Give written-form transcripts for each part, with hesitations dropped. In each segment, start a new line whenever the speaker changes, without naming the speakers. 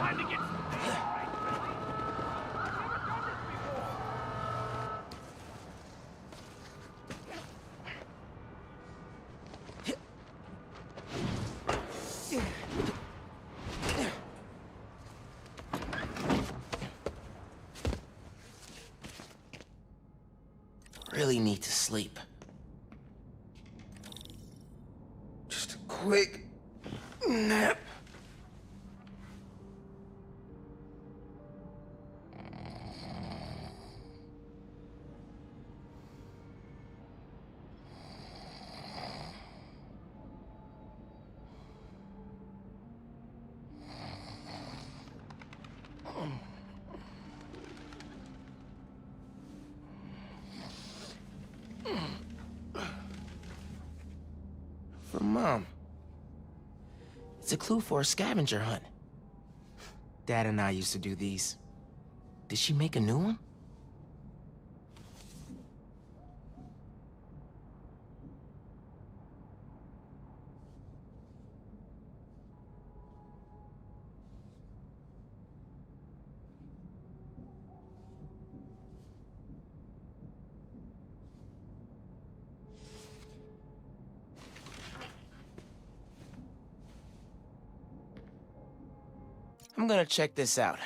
time to get some things right.
Really need to sleep. Just a quick nap. From Mom. It's a clue for a scavenger hunt. Dad and I used to do these. Did she make a new one? I'm gonna check this out.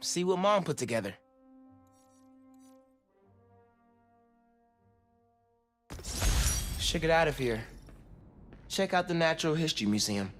See what Mom put together. Should get out of here. Check out the Natural History Museum.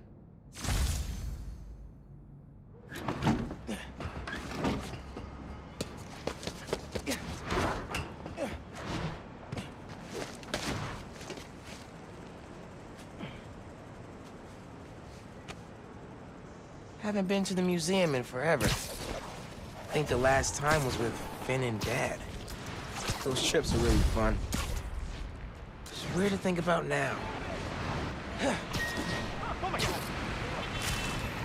Haven't been to the museum in forever. I think the last time was with Finn and Dad. Those trips are really fun. It's weird to think about now.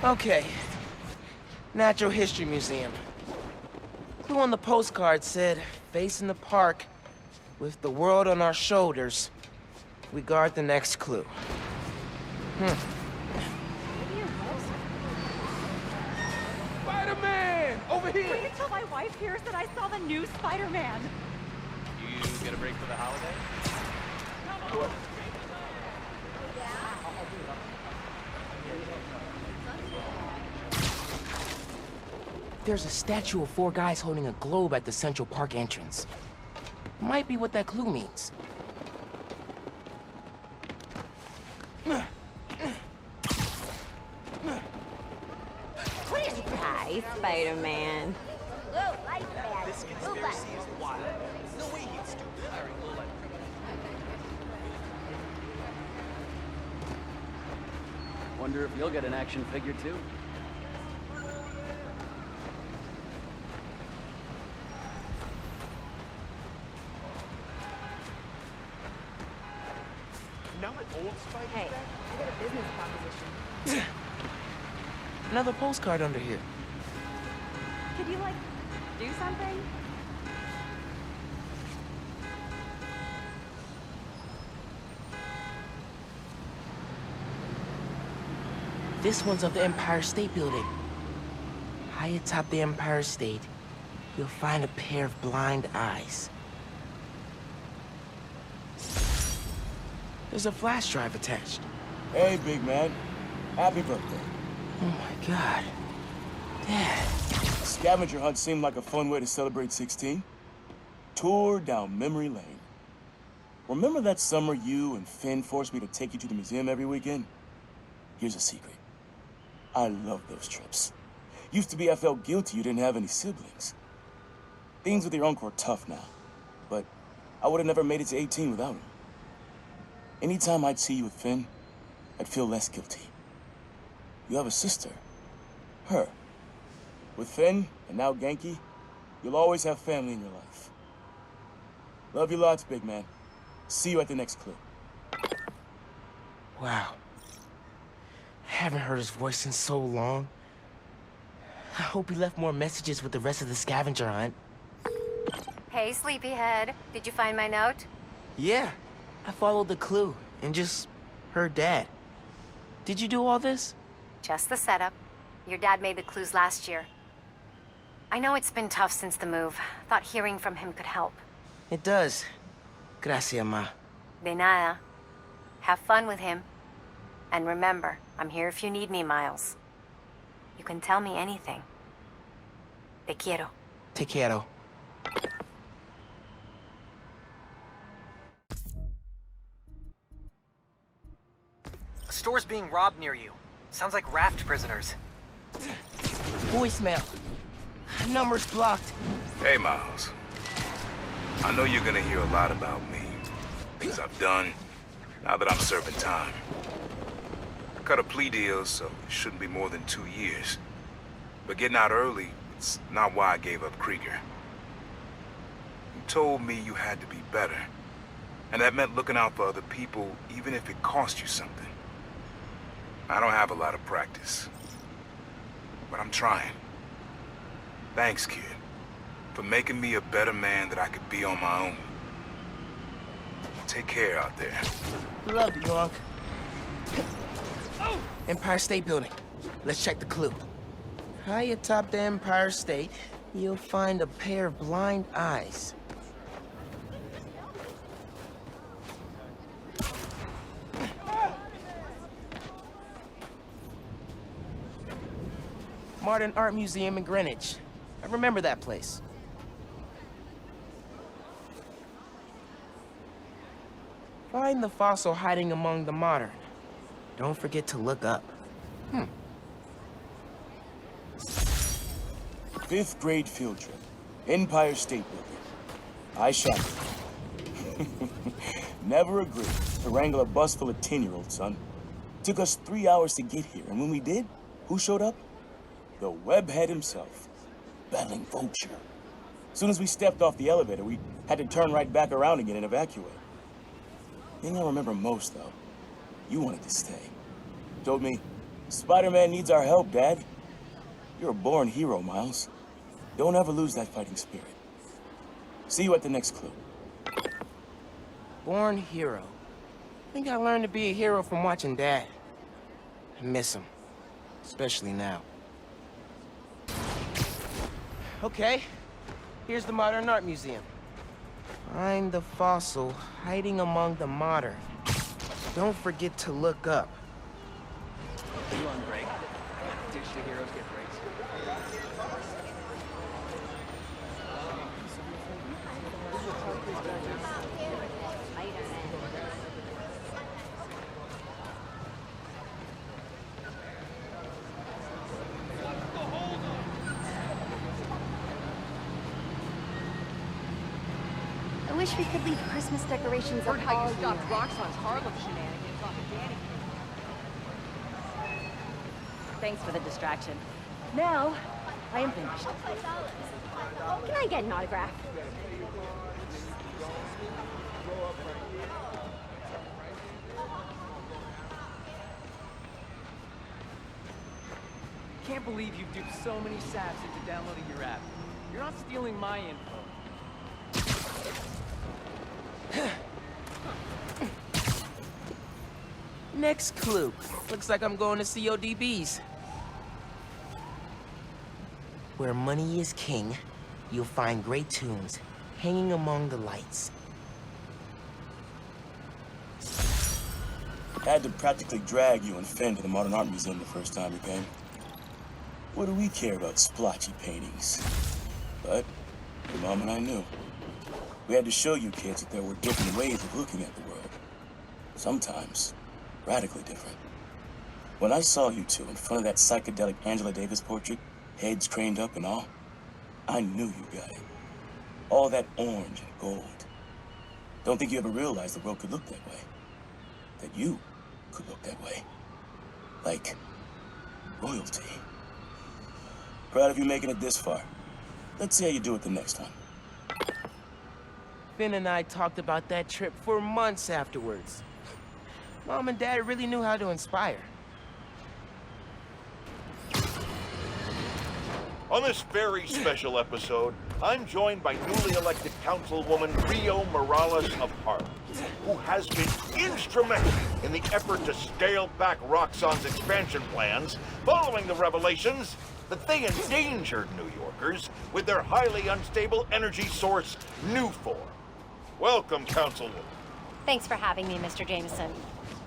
Okay. Natural History Museum. Clue on the postcard said, facing the park, with the world on our shoulders, we guard the next clue. Spider Man! Over here!
Wait until my wife hears that I saw the new Spider Man.
You get a break for the holiday?
There's a statue of 4 guys holding a globe at the Central Park entrance. Might be what that clue means.
Hi, Spider-Man.
This conspiracy is wild. No way he'd stoop to hiring low-life criminals.
Wonder if you'll get an action figure too.
Now an old Spider
Hey,
Man?
I got a business proposition.
Another postcard under here.
Could you, like, do something?
This one's of the Empire State Building. High atop the Empire State, you'll find a pair of blind eyes. There's a flash drive attached.
Hey, big man. Happy birthday.
Oh my God. Dad.
Scavenger hunt seemed like a fun way to celebrate 16. Tour down memory lane. Remember that summer you and Finn forced me to take you to the museum every weekend? Here's a secret. I love those trips. Used to be I felt guilty you didn't have any siblings. Things with your uncle are tough now, but I would have never made it to 18 without him. Anytime I'd see you with Finn, I'd feel less guilty. You have a sister. Her. With Finn, and now Genki, you'll always have family in your life. Love you lots, big man. See you at the next clue.
Wow. I haven't heard his voice in so long. I hope he left more messages with the rest of the scavenger hunt.
Hey, sleepyhead. Did you find my note?
Yeah, I followed the clue and just heard Dad. Did you do all this?
Just the setup. Your dad made the clues last year. I know it's been tough since the move. Thought hearing from him could help.
It does. Gracias, ma.
De nada. Have fun with him. And remember, I'm here if you need me, Miles. You can tell me anything. Te quiero.
Te quiero.
A store's being robbed near you. Sounds like raft prisoners.
Voicemail. Number's blocked.
Hey, Miles. I know you're gonna hear a lot about me. Things I've done, now that I'm serving time. I cut a plea deal, so it shouldn't be more than 2 years. But getting out early, it's not why I gave up Krieger. You told me you had to be better. And that meant looking out for other people, even if it cost you something. I don't have a lot of practice. But I'm trying. Thanks, kid, for making me a better man that I could be on my own. Take care out there.
Love you, Unc. Empire State Building. Let's check the clue. High atop the Empire State, you'll find a pair of blind eyes. Modern Art Museum in Greenwich. I remember that place. Find the fossil hiding among the modern. Don't forget to look up.
5th grade field trip. Empire State Building. I shot it. Never agreed to wrangle a bus full of 10-year-olds, son. Took us 3 hours to get here, and when we did, who showed up? The webhead himself. Battling Vulture. As soon as we stepped off the elevator, we had to turn right back around again and evacuate. Thing I remember most, though, you wanted to stay. Told me, Spider Man needs our help, Dad. You're a born hero, Miles. Don't ever lose that fighting spirit. See you at the next clue.
Born hero. I think I learned to be a hero from watching Dad. I miss him. Especially now. Okay, here's the Modern Art Museum. Find the fossil hiding among the modern. Don't forget to look up.
You on break? Ditch the heroes, get breaks.
I wish we could leave Christmas decorations up all year.
Roxxon's Harlem shenanigans off of Danny. Thanks for the distraction. Now, I am finished.
Can I get an autograph?
Can't believe you've duped so many saps into downloading your app. You're not stealing my info.
Next clue. Looks like I'm going to CODB's. Where money is king, you'll find great tunes hanging among the lights.
I had to practically drag you and Finn to the Modern Art Museum the first time we came. What do we care about splotchy paintings? But the moment I knew, we had to show you kids that there were different ways of looking at the world. Sometimes radically different. When I saw you two in front of that psychedelic Angela Davis portrait, heads craned up and all, I knew you got it. All that orange and gold. Don't think you ever realized the world could look that way. That you could look that way. Like royalty. Proud of you making it this far. Let's see how you do it the next time.
Finn and I talked about that trip for months afterwards. Mom and Dad really knew how to inspire.
On this very special episode, I'm joined by newly elected Councilwoman Rio Morales of Harlem. who has been instrumental in the effort to scale back Roxxon's expansion plans following the revelations that they endangered New Yorkers with their highly unstable energy source, Nuform. Welcome, Councilwoman.
Thanks for having me, Mr. Jameson.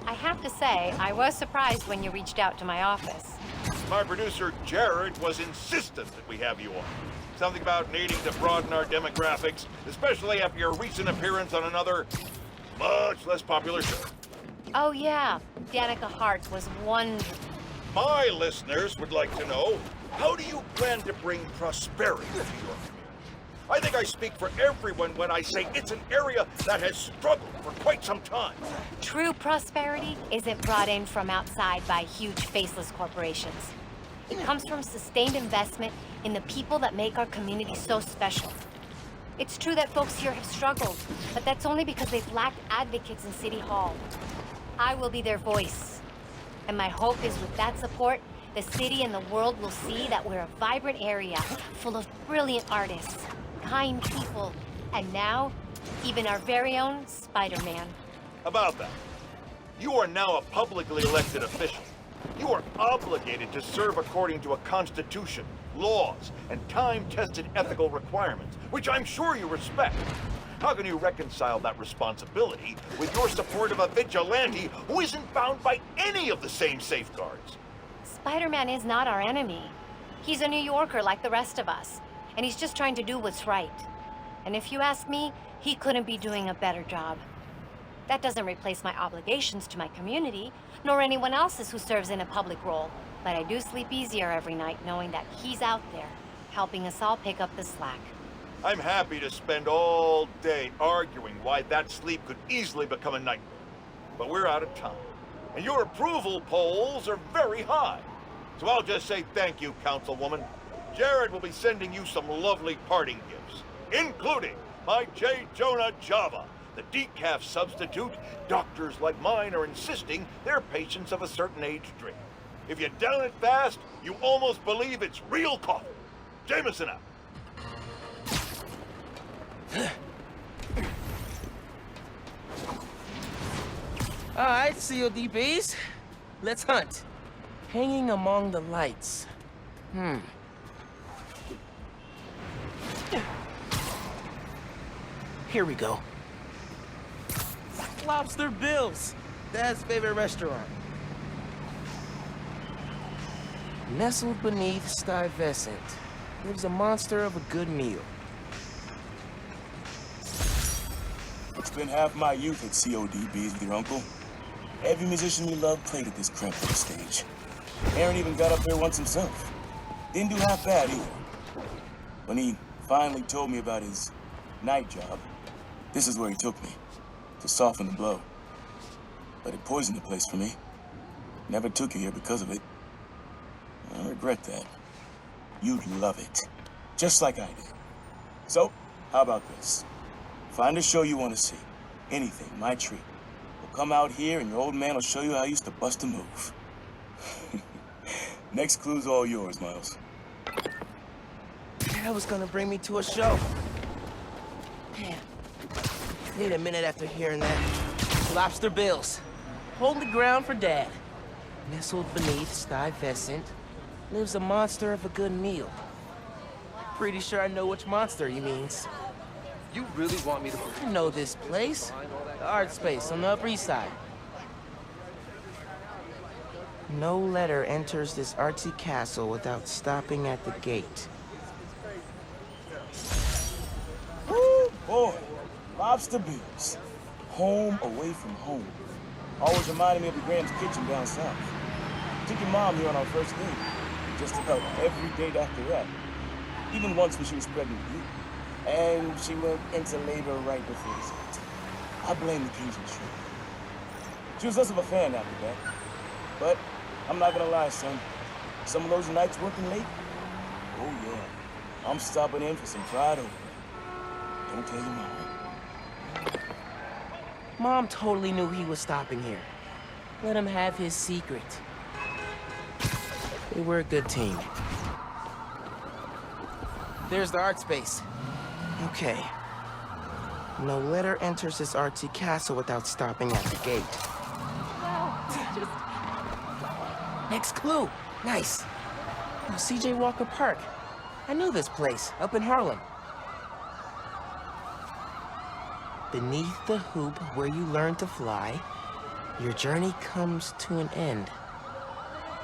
I have to say, I was surprised when you reached out to my office.
My producer, Jared, was insistent that we have you on. Something about needing to broaden our demographics, especially after your recent appearance on another, much less popular show.
Oh yeah, Danica Hart was wonderful.
My listeners would like to know, how do you plan to bring prosperity to your community? I think I speak for everyone when I say it's an area that has struggled for quite some time.
True prosperity isn't brought in from outside by huge faceless corporations. It comes from sustained investment in the people that make our community so special. It's true that folks here have struggled, but that's only because they've lacked advocates in City Hall. I will be their voice. And my hope is with that support, the city and the world will see that we're a vibrant area full of brilliant artists, kind people, and now, even our very own Spider Man.
About that, you are now a publicly elected official. You are obligated to serve according to a constitution, laws, and time-tested ethical requirements, which I'm sure you respect. How can you reconcile that responsibility with your support of a vigilante who isn't bound by any of the same safeguards?
Spider-Man is not our enemy. He's a New Yorker like the rest of us, and he's just trying to do what's right. And if you ask me, he couldn't be doing a better job. That doesn't replace my obligations to my community, nor anyone else's who serves in a public role. But I do sleep easier every night knowing that he's out there, helping us all pick up the slack.
I'm happy to spend all day arguing why that sleep could easily become a nightmare. But we're out of time, and your approval polls are very high. So I'll just say thank you, Councilwoman. Jared will be sending you some lovely parting gifts, including my J. Jonah Java, the decaf substitute doctors like mine are insisting their patients of a certain age drink. If you down it fast, you almost believe it's real coffee. Jameson out.
All right, CODBs. Let's hunt. Hanging among the lights. Here we go. Lobster Bill's, Dad's favorite restaurant. Nestled beneath Stuyvesant lives a monster of a good meal.
Spent half my youth at CODBs with your uncle. Every musician we loved played at this cramped little stage. Aaron even got up there once himself. Didn't do half bad either. When he finally told me about his night job, this is where he took me, to soften the blow. But it poisoned the place for me. Never took you here because of it. I regret that. You'd love it, just like I did. So, how about this? Find a show you want to see. Anything, my treat. We'll come out here and your old man will show you how I used to bust a move. Next clue's all yours, Miles.
Dad was gonna bring me to a show. Man, need a minute after hearing that. Lobster Bill's. Hold the ground for Dad. Nestled beneath Stuyvesant lives a monster of a good meal. Pretty sure I know which monster he means.
You really want me to...
I know this place. The art space on the Upper East Side. No letter enters this artsy castle without stopping at the gate.
Woo, boy. Lobster Bill's. Home away from home. Always reminded me of the Graham's Kitchen down south. Took your mom here on our first date. Just about every date after that. Even once when she was pregnant with you. And she went into labor right before dessert. I blame the Cajun shrimp. She was less of a fan after that. But I'm not gonna lie, son. Some of those nights working late, oh yeah. I'm stopping in for some fried okra. Don't tell your mom.
Mom totally knew he was stopping here. Let him have his secret. They were a good team. There's the art space. Okay. No letter enters this artsy castle without stopping at the gate.
Well, just...
Next clue. Nice. Oh, C.J. Walker Park. I knew this place, up in Harlem. Beneath the hoop where you learn to fly, your journey comes to an end.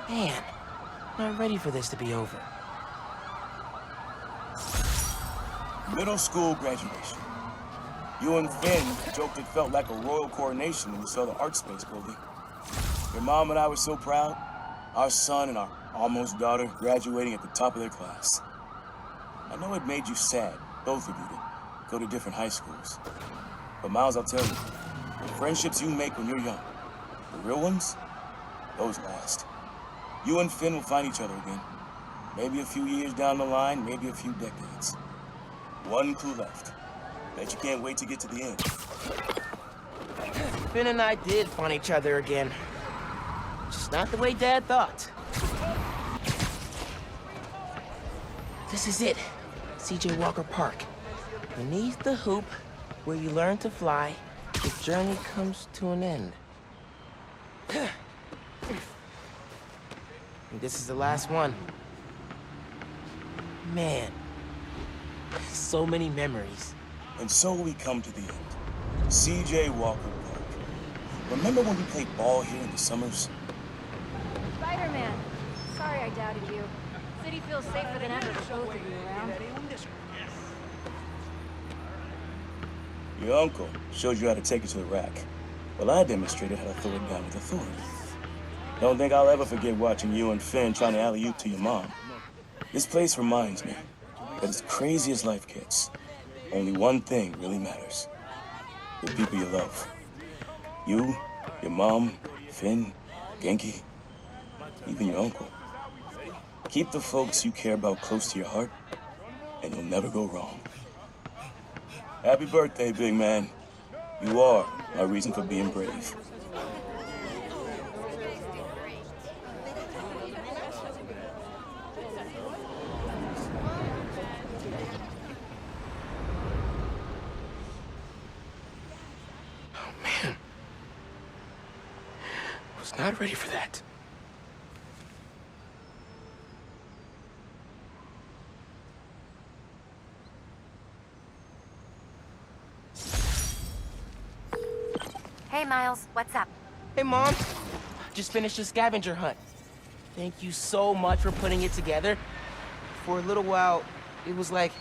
Man, not ready for this to be over.
Middle school graduation. You and Finn joked it felt like a royal coronation when we saw the art space building. Your mom and I were so proud. Our son and our almost daughter graduating at the top of their class. I know it made you sad, both of you, to go to different high schools. But Miles, I'll tell you, the friendships you make when you're young, the real ones, those last. You and Finn will find each other again. Maybe a few years down the line, maybe a few decades. One clue left. Bet you can't wait to get to the end.
Finn and I did find each other again. Just not the way Dad thought. This is it. C.J. Walker Park. Beneath the hoop, where you learn to fly, the journey comes to an end. And this is the last one. Man, so many memories.
And so we come to the end. C.J. Walker Park. Remember when we played ball here in the summers?
Spider Man. Sorry I doubted you. City feels safer than ever with both of you around.
Your uncle showed you how to take it to the rack. Well, I demonstrated how to throw it down with authority. Don't think I'll ever forget watching you and Finn trying to alley-oop to your mom. This place reminds me that as crazy as life gets, only one thing really matters. The people you love. You, your mom, Finn, Genki, even your uncle. Keep the folks you care about close to your heart, and you'll never go wrong. Happy birthday, big man. You are my reason for being brave.
Not ready for that.
Hey, Miles, what's up?
Hey, Mom. Just finished a scavenger hunt. Thank you so much for putting it together. For a little while, it was like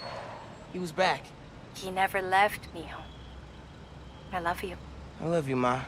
he was back.
He never left, mijo. I love you.
I love you, Ma.